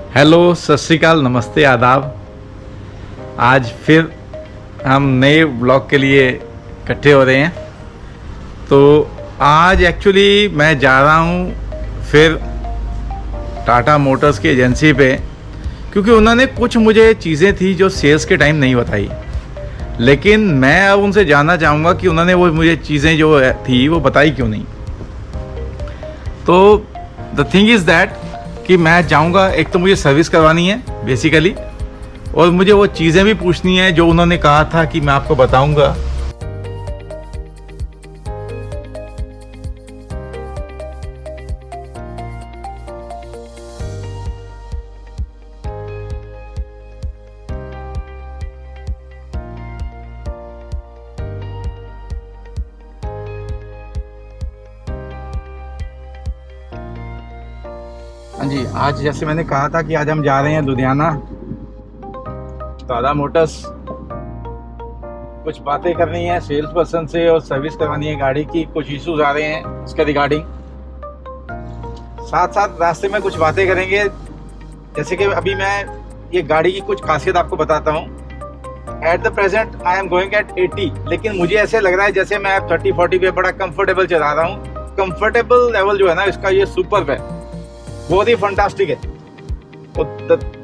Hello, सत श्री अकाल, नमस्ते, आदाब। आज फिर हम नए ब्लॉग के लिए इकट्ठे हो रहे हैं। तो आज एक्चुअली मैं जा रहा हूँ फिर टाटा मोटर्स की एजेंसी पे, क्योंकि उन्होंने कुछ मुझे चीज़ें थी जो सेल्स के टाइम नहीं बताई। लेकिन मैं अब उनसे जानना चाहूँगा कि उन्होंने वो मुझे चीज़ें जो थी वो बताई क्यों नहीं। तो द थिंग इज़ दैट कि मैं जाऊंगा, एक तो मुझे सर्विस करवानी है बेसिकली, और मुझे वो चीज़ें भी पूछनी है जो उन्होंने कहा था कि मैं आपको बताऊंगा। हाँ जी, आज जैसे मैंने कहा था कि आज हम जा रहे हैं लुधियाना टाटा मोटर्स। कुछ बातें करनी है सेल्स पर्सन से और सर्विस करवानी है गाड़ी की। कुछ इश्यूज आ रहे हैं उसके रिगार्डिंग। साथ साथ रास्ते में कुछ बातें करेंगे। जैसे कि अभी मैं ये गाड़ी की कुछ खासियत आपको बताता हूँ। At the present I am going at 80, लेकिन मुझे ऐसे लग रहा है जैसे मैं 30-40 पे बड़ा कंफर्टेबल चला रहा हूँ। कंफर्टेबल लेवल जो है ना इसका, ये सुपर है, बहुत ही फंटास्टिक है।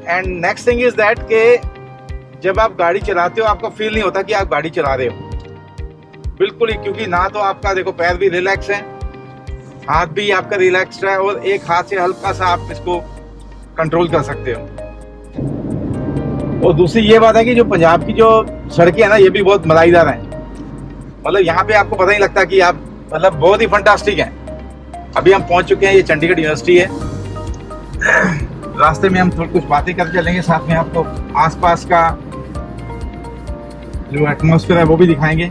And next thing is that के जब आप गाड़ी चलाते हो आपको फील नहीं होता कि आप गाड़ी चला रहे हो, बिल्कुल ही। क्योंकि ना तो आपका देखो पैर भी रिलैक्स है, हाथ भी आपका रिलैक्स्ड है, और एक हाथ से हल्का सा आप इसको कंट्रोल कर सकते हो। और दूसरी ये बात है कि जो पंजाब की जो सड़कें है ना, ये भी बहुत मलाईदार हैं। मतलब यहाँ पे आपको पता ही लगता कि आप मतलब बहुत ही फंटास्टिक है। अभी हम पहुंच चुके हैं, ये चंडीगढ़ यूनिवर्सिटी है। रास्ते में हम थोड़ी कुछ बातें कर चलेंगे, साथ में आपको आसपास का जो एटमॉस्फेयर है वो भी दिखाएंगे।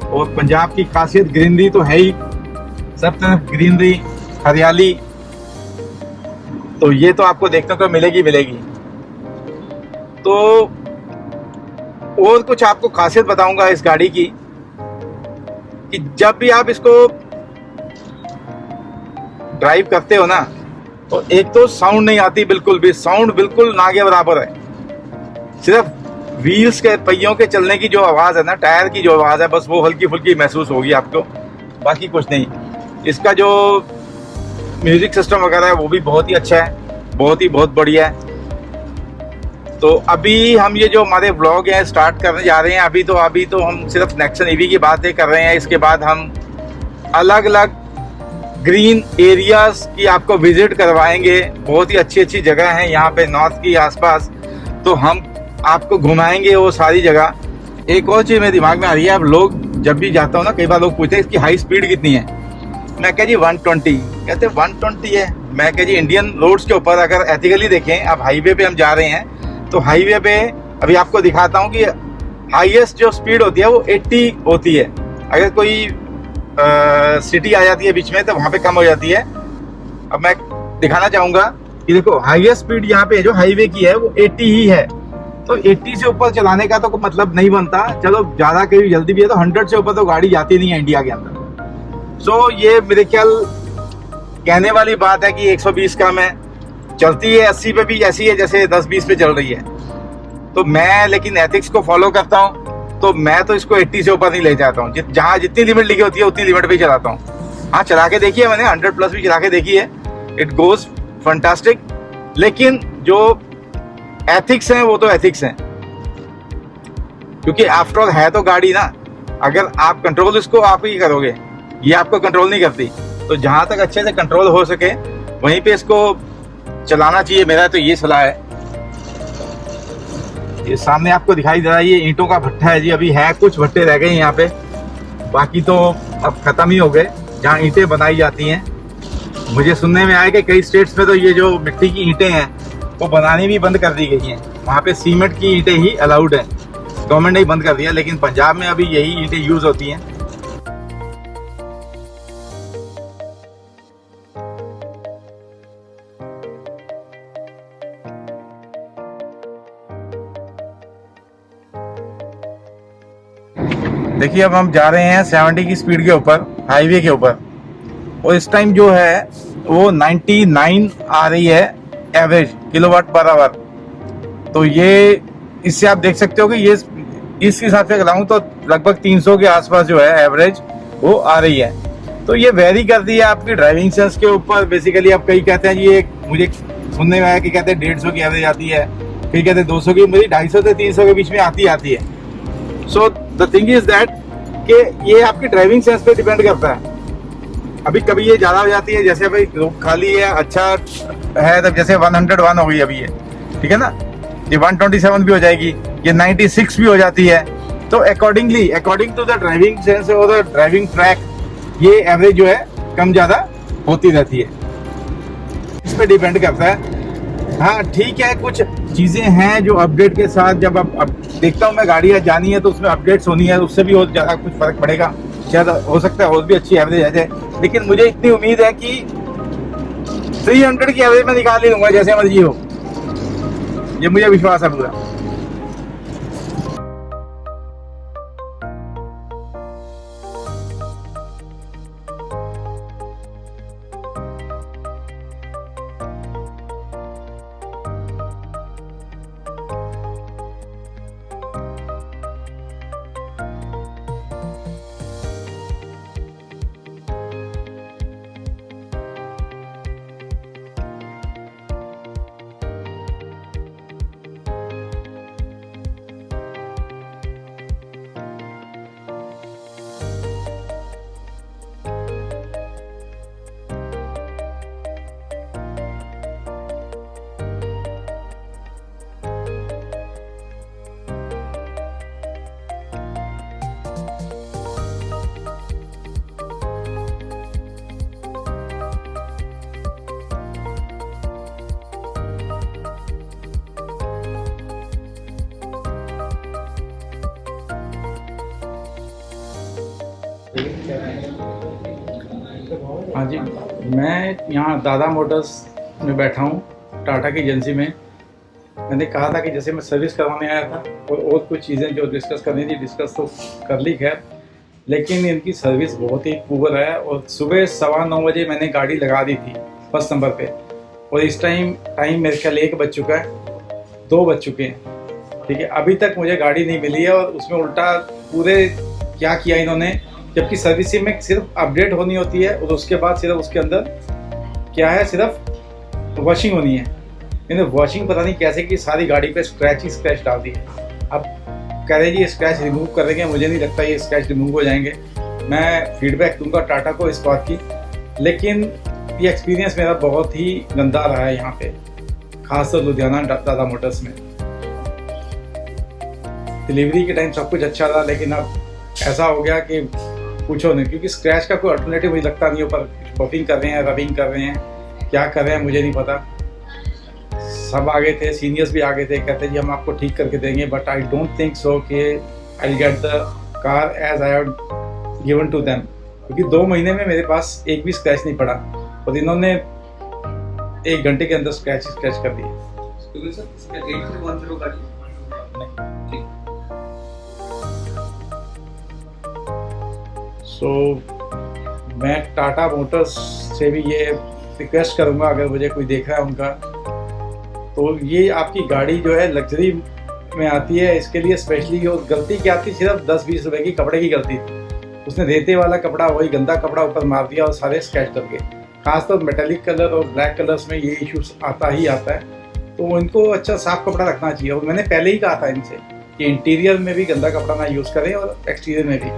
और पंजाब की खासियत ग्रीनरी तो है ही, सब तरफ ग्रीनरी, हरियाली, तो ये तो आपको देखने को मिलेगी। तो और कुछ आपको खासियत बताऊंगा इस गाड़ी की, कि जब भी आप इसको ड्राइव करते हो ना, तो एक तो साउंड नहीं आती, बिल्कुल भी साउंड बिल्कुल ना के बराबर है। सिर्फ व्हील्स के पहियों के चलने की जो आवाज़ है ना, टायर की जो आवाज़ है, बस वो हल्की फुल्की महसूस होगी आपको, बाकी कुछ नहीं। इसका जो म्यूजिक सिस्टम वगैरह है वो भी बहुत ही अच्छा है, बहुत बढ़िया है। तो अभी हम ये जो हमारे व्लॉग है स्टार्ट करने जा रहे हैं। अभी तो हम सिर्फ नेक्सन ईवी की बातें कर रहे हैं। इसके बाद हम अलग अलग ग्रीन एरियाज की आपको विजिट करवाएंगे। बहुत ही अच्छी जगह है यहाँ पे नॉर्थ की आसपास, तो हम आपको घुमाएंगे वो सारी जगह। एक और चीज़ मेरे दिमाग में आ रही है, अब लोग जब भी जाता हूँ ना, कई बार लोग पूछते हैं इसकी हाई स्पीड कितनी है। मैं कह जी 120, कहते 120 है। मैं कह जी इंडियन रोड्स के ऊपर अगर एथिकली देखें, अब हाईवे पे हम जा रहे हैं, तो हाईवे पे अभी आपको दिखाता हूँ कि हाईएस्ट जो स्पीड होती है वो 80 होती है। अगर कोई सिटी आ जाती है बीच में तो वहाँ पे कम हो जाती है। अब मैं दिखाना चाहूँगा कि देखो हाईएस्ट स्पीड यहाँ पे जो हाईवे की है वो 80 ही है। तो 80 से ऊपर चलाने का तो कोई मतलब नहीं बनता। चलो ज़्यादा कहीं जल्दी भी है तो 100 से ऊपर तो गाड़ी जाती नहीं है इंडिया के अंदर। सो ये मेरे ख्याल कहने वाली बात है कि 120 कम है, चलती है 80 पे भी ऐसी है जैसे 10-20 पे चल रही है। तो मैं लेकिन एथिक्स को फॉलो करता हूँ, तो मैं तो इसको 80 से ऊपर नहीं ले जाता हूँ। जहाँ जितनी लिमिट लिखी होती है उतनी लिमिट पे ही चलाता हूँ। हाँ, चला के देखी है मैंने, 100+ भी चला के देखी है, इट गोज फंटास्टिक। लेकिन जो एथिक्स हैं वो तो एथिक्स हैं, क्योंकि आफ्टर ऑल है तो गाड़ी ना। अगर आप कंट्रोल इसको आप ही करोगे, ये आपको कंट्रोल नहीं करती। तो जहाँ तक अच्छे से कंट्रोल हो सके वहीं पे इसको चलाना चाहिए। मेरा तो ये सलाह है। ये सामने आपको दिखाई दे रहा है, ये ईंटों का भट्टा है जी। अभी है कुछ भट्टे रह गए यहाँ पे, बाकी तो अब खत्म ही हो गए जहाँ ईंटें बनाई जाती हैं। मुझे सुनने में आया कि कई स्टेट्स में तो ये जो मिट्टी की ईंटें हैं वो बनानी भी बंद कर दी गई हैं। वहाँ पे सीमेंट की ईंटें ही अलाउड हैं, गवर्नमेंट ने ही बंद कर दिया। लेकिन पंजाब में अभी यही ईंटें यूज होती हैं। देखिए अब हम जा रहे हैं 70 की स्पीड के ऊपर हाईवे के ऊपर, और इस टाइम जो है वो 99 आ रही है एवरेज किलोवाट पर आवर। तो ये इससे आप देख सकते हो कि ये इस हिसाब से लगाऊं तो लगभग 300 के आसपास जो है एवरेज वो आ रही है। तो ये वेरी करती है आपकी ड्राइविंग सेंस के ऊपर। बेसिकली आप कई कहते हैं ये, मुझे सुनने में आया कि कहते हैं 150 की एवरेज आती है, कई कहते हैं 200 की, मुझे 250 से 300 के बीच में आती है। So the thing is that कि ये आपकी ड्राइविंग सेंस पे डिपेंड करता है। अभी कभी ये ज़्यादा हो जाती है, जैसे भाई रोड खाली है, अच्छा है, तब जैसे 101 हो गई अभी ये, ठीक है ना, ये 127 भी हो जाएगी, ये 96 भी हो जाती है। तो accordingly, according to the driving sense और द ड्राइविंग ट्रैक, ये एवरेज जो है कम ज़्यादा होती रहती है, इस पे डिपेंड करता है। हाँ ठीक है, कुछ चीज़ें हैं जो अपडेट के साथ, जब अब देखता हूँ मैं गाड़ियाँ जानी है तो उसमें अपडेट्स होनी है, उससे भी और ज़्यादा कुछ फर्क पड़ेगा, शायद हो सकता है और भी अच्छी एवरेज आ जाए। लेकिन मुझे इतनी उम्मीद है कि 300 की एवरेज में निकाल ही लूंगा जैसे मर्जी हो, ये मुझे विश्वास है पूरा। हाँ जी, मैं यहाँ दादा मोटर्स में बैठा हूँ, टाटा की एजेंसी में। मैंने कहा था कि जैसे मैं सर्विस करवाने आया था और कुछ चीज़ें जो डिस्कस करनी थी डिस्कस तो कर ली खैर, लेकिन इनकी सर्विस बहुत ही पुअर है। और सुबह 9:15 बजे मैंने गाड़ी लगा दी थी फर्स्ट नंबर पे, और इस टाइम मेरे ख्याल 1 बज चुका है, 2 बज चुके हैं, ठीक है, अभी तक मुझे गाड़ी नहीं मिली है। और उसमें उल्टा पूरे क्या किया इन्होंने, जबकि सर्विसिंग में सिर्फ अपडेट होनी होती है और उसके बाद सिर्फ उसके अंदर क्या है, सिर्फ वॉशिंग होनी है। इन्होंने वॉशिंग पता नहीं कैसे कि सारी गाड़ी पे स्क्रैच ही स्क्रैच डाल दिए। अब कह रहे जी स्क्रैच रिमूव करेंगे, मुझे नहीं लगता ये स्क्रैच रिमूव हो जाएंगे। मैं फीडबैक दूंगा टाटा को इस बात की, लेकिन ये एक्सपीरियंस मेरा बहुत ही गंदा रहा है यहाँ पे, खासकर लुधियाना दादा मोटर्स में। डिलीवरी के टाइम सब कुछ अच्छा था, लेकिन अब ऐसा हो गया कि पूछो नहीं, क्योंकि स्क्रैच का कोई अल्टरनेटिव मुझे लगता नहीं, ऊपर बफिंग कर रहे हैं, रबिंग कर रहे हैं, क्या कर रहे हैं मुझे नहीं पता। सब आ गए थे, सीनियर्स भी आ गए थे, कहते जी हम आपको ठीक करके देंगे, but I don't think so कि I get the car as I have given to them, क्योंकि 2 महीने में मेरे पास एक भी स्क्रैच नहीं पड़ा और इन्होंने 1 घंटे के अंदर स्क्रैच कर दिए। सो मैं टाटा मोटर्स से भी ये रिक्वेस्ट करूंगा, अगर मुझे कोई देख रहा है उनका, तो ये आपकी गाड़ी जो है लग्जरी में आती है, इसके लिए स्पेशली और गलती क्या थी, सिर्फ 10-20 रुपए की कपड़े की गलती थी। उसने रेते वाला कपड़ा, वही गंदा कपड़ा ऊपर मार दिया और सारे स्क्रैच लग गए। खासतौर मेटेलिक कलर और ब्लैक कलर्स में ये इशूज आता ही आता है, तो इनको अच्छा साफ कपड़ा रखना चाहिए। और मैंने पहले ही कहा था इनसे कि इंटीरियर में भी गंदा कपड़ा ना यूज़ करें और एक्सटीरियर में भी,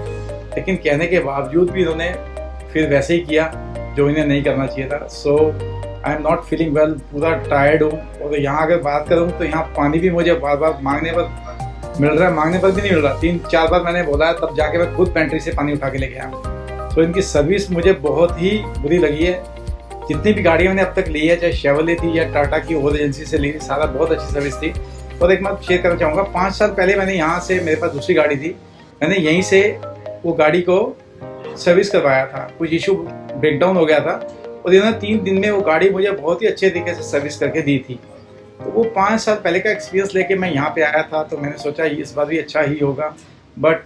लेकिन कहने के बावजूद भी इन्होंने फिर वैसे ही किया जो इन्हें नहीं करना चाहिए था। So I am not feeling well, पूरा टायर्ड हूँ। और यहाँ अगर बात करूँ तो यहाँ पानी भी मुझे बार बार मांगने पर मिल रहा है, मांगने पर भी नहीं मिल रहा। 3-4 बार मैंने बोला है, तब जाके मैं खुद पेंट्री से पानी उठा के लेके आया। तो इनकी सर्विस मुझे बहुत ही बुरी लगी है। जितनी भी गाड़ियाँ मैंने अब तक ली है, चाहे शेवरले थी या टाटा की और एजेंसी से ली थी, सारा बहुत अच्छी सर्विस थी। और एक बात शेयर करना चाहूँगा, 5 साल पहले मैंने यहाँ से, मेरे पास दूसरी गाड़ी थी, मैंने यहीं से वो गाड़ी को सर्विस करवाया था। कुछ इशू ब्रेकडाउन हो गया था और इन्होंने 3 दिन में वो गाड़ी मुझे बहुत ही अच्छे तरीके से सर्विस करके दी थी। तो वो 5 साल पहले का एक्सपीरियंस लेके मैं यहाँ पे आया था, तो मैंने सोचा इस बार भी अच्छा ही होगा। But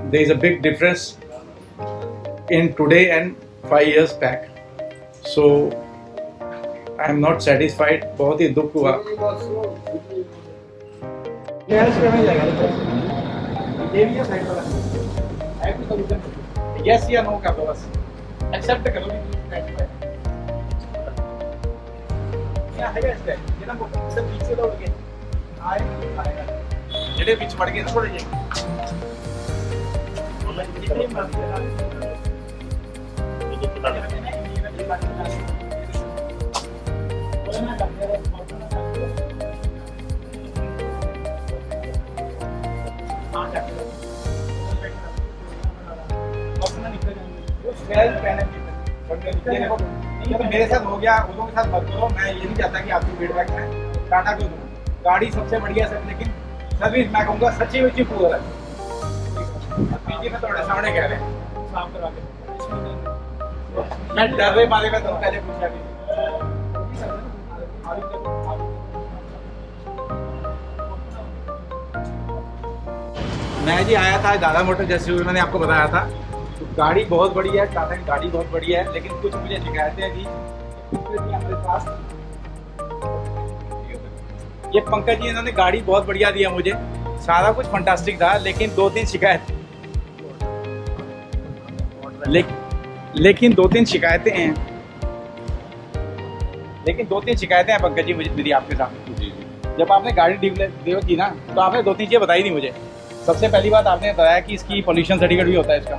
there is a big difference in today and 5 years back. So I am not satisfied, बहुत ही दुख हुआ। यस या नो कर दो बस, एक्सेप्ट करो। पीछे दौड़ के जेडे बीच पड़ गए थोड़े जे मेरे साथ हो गया, उन लोगों के साथ मत करो। मैं ये नहीं चाहता कि आपकी फीडबैक में टाटा को दूं। गाड़ी सबसे बढ़िया है लेकिन सर्विस मैं कहूँगा सच्ची मुच्ची पुअर है। पीजी में थोड़े सामने कह रहे हैं साफ करवा के, मैं डर रहे मारे में तो पहले पूछा भी। मैं जी आया था दादा मोटर जैसे मैंने आपको बताया था, तो गाड़ी बहुत बढ़िया है, टाटा की गाड़ी बहुत बढ़िया है, लेकिन कुछ मुझे शिकायतें थी हमारे पास। ये पंकज जी इन्होंने गाड़ी बहुत बढ़िया दिया मुझे, सारा कुछ फंटास्टिक था, लेकिन दो तीन शिकायतें हैं पंकज जी मुझे मेरी आपके सामने। जब आपने गाड़ी डिलीवर की ना, तो आपने दो तीन चीजें बताई नहीं मुझे। सबसे पहली बात आपने बताया कि इसकी पोल्यूशन सर्टिफिकेट भी होता है, इसका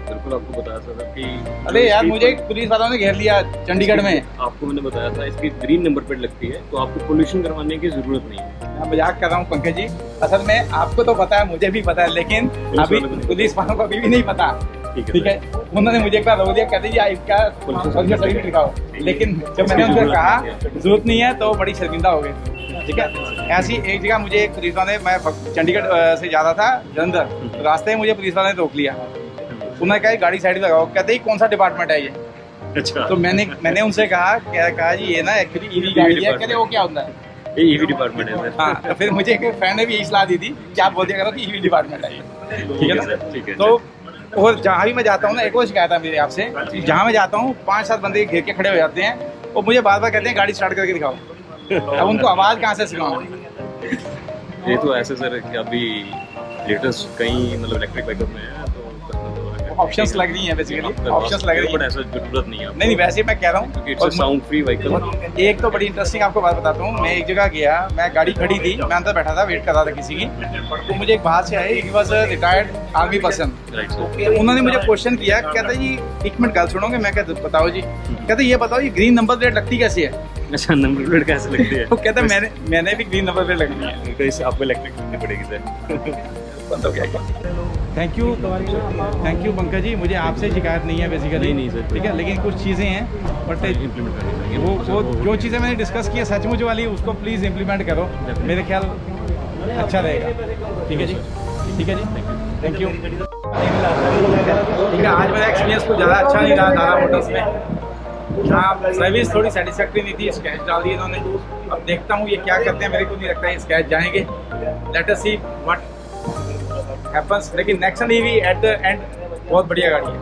बिल्कुल आपको बताया था कि अरे यार मुझे पुलिस वालों ने घेर लिया चंडीगढ़ में। आपको मैंने बताया था इसकी ग्रीन नंबर प्लेट लगती है, तो आपको पोल्यूशन करवाने की जरूरत नहीं है। मैं मजाक कर रहा हूँ पंकज जी, असल में आपको तो पता है, मुझे भी पता है, लेकिन अभी पुलिस वालों को अभी भी नहीं पता। ठीक है, उन्होंने मुझे एक बार रोक दिया, कहते जी इसका सर्टिफिकेट दिखाओ, लेकिन जब मैंने उनसे कहा जरूरत नहीं है तो बड़ी शर्मिंदा हो गई। ठीक है, ऐसी एक जगह मुझे एक पुलिस वाले, मैं चंडीगढ़ से जा रहा था जलंधर, रास्ते में मुझे पुलिस वाले ने रोक लिया। उन्होंने कहा गाड़ी साइड लगाओ, कहते ही कौन सा डिपार्टमेंट है ये? अच्छा, तो मैंने उनसे कहा जी ये ना एक्चुअली ईवी गाड़ी है। कहते वो क्या होता है? ये ईवी डिपार्टमेंट है। हाँ, तो फिर मुझे एक फ्रेंड ने भी यही सलाह दी थी कि आप बोल दिया करो कि ईवी डिपार्टमेंट है ये। ठीक है ना? ठीक है। तो और जहाँ भी मैं जाता हूँ ना, एक और शिकायत है मेरे आपसे, जहाँ मैं जाता हूँ 5-7 बंदे घेर के खड़े हो जाते हैं और मुझे बार बार कहते हैं गाड़ी स्टार्ट करके दिखाओ। अब उनको आवाज़ कहाँ से सिखाऊं? ये तो ऐसे सर कि अभी लेटेस्ट कई मतलब इलेक्ट्रिक व्हीकल में है, तो ऑप्शंस लग रही हैं, बेसिकली ऑप्शंस लग रही हैं, बट ऐसा जरूरत नहीं है। नहीं वैसे मैं कह रहा हूँ इट्स साउंड फ्री व्हीकल। एक तो बड़ी इंटरेस्टिंग आपको बात बताता हूँ। मैं एक जगह गया, मैं गाड़ी खड़ी थी, मैं अंदर बैठा था, वेट कर रहा था किसी की, तो मुझे एक बाहर से आए, he was a retired army person. उन्होंने मुझे क्वेश्चन किया, कहता जी एक मिनट गल सुनोगे? मैं कहता बताओ जी। कहते ये बताओ ये ग्रीन नंबर प्लेट लगती कैसी है? अच्छा, नंबर प्लेट कैसे लगती है? तो कहता मैंने भी ग्रीन नंबर प्लेट लगनी है, तो इसे आपको इलेक्ट्रिक लेनी पड़ेगी sir. Thank you Pankaj ji, मुझे आपसे शिकायत नहीं है बेसिकली। नहीं सर, ठीक है, लेकिन कुछ चीज़ें हैं बट इम्प्लीमेंट करनी वो जो चीज़ें मैंने डिस्कस की है सचमुच वाली, उसको प्लीज़ इम्प्लीमेंट करो, मेरे ख्याल अच्छा रहेगा। ठीक है जी, थैंक यू। ठीक है, आज मेरा एक्सपीरियंस कुछ ज़्यादा अच्छा नहीं रहा दादा मोटर्स में। हाँ, सर्विस थोड़ी सेटिस्फैक्ट्री नहीं थी, स्क्रैच डाल दिए इन्होंने। अब देखता हूँ ये क्या करते हैं, मेरे को नहीं लगता है स्क्रैच जाएंगे। Let us see what happens. लेकिन Nexon EV at the end बहुत बढ़िया गाड़ी है।